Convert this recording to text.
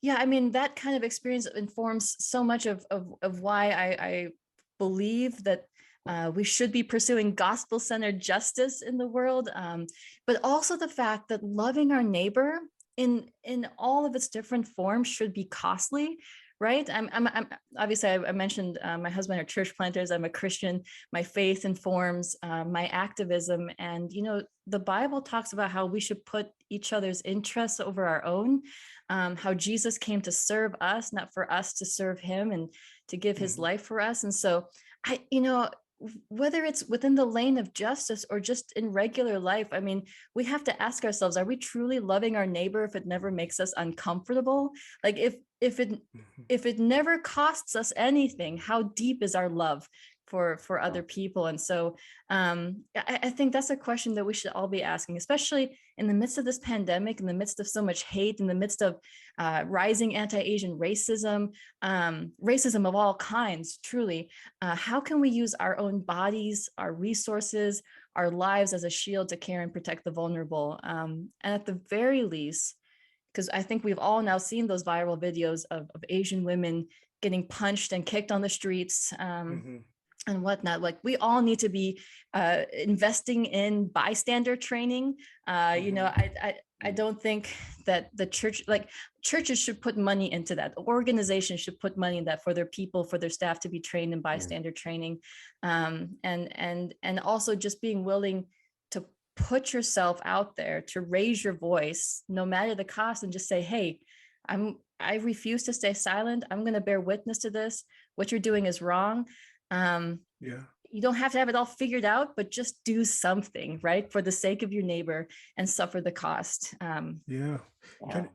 Yeah, I mean, that kind of experience informs so much of why I believe that we should be pursuing gospel-centered justice in the world, but also the fact that loving our neighbor in all of its different forms should be costly, right? I'm obviously I mentioned my husband are church planters. I'm a Christian. My faith informs my activism, and the Bible talks about how we should put each other's interests over our own, how Jesus came to serve us, not for us to serve him, and to give his Mhm. life for us. And so whether it's within the lane of justice or just in regular life, I mean, we have to ask ourselves, are we truly loving our neighbor if it never makes us uncomfortable? Like Mhm. if it never costs us anything, how deep is our love for other people? And so I think that's a question that we should all be asking, especially in the midst of this pandemic, in the midst of so much hate, in the midst of rising anti-Asian racism, racism of all kinds, truly. How can we use our own bodies, our resources, our lives as a shield to care and protect the vulnerable? And at the very least, because I think we've all now seen those viral videos of Asian women getting punched and kicked on the streets, Mhm. and whatnot. Like, we all need to be investing in bystander training. Mhm. I don't think that the church, like, churches should put money into that. Organizations should put money in that for their people, for their staff to be trained in Mm. bystander training, and also just being willing to put yourself out there, to raise your voice no matter the cost, and just say, hey, I refuse to stay silent. I'm going to bear witness to this. What you're doing is wrong. um, Yeah. you don't have to have it all figured out, but just do something, right, for the sake of your neighbor, and suffer the cost. Yeah. Can Yeah.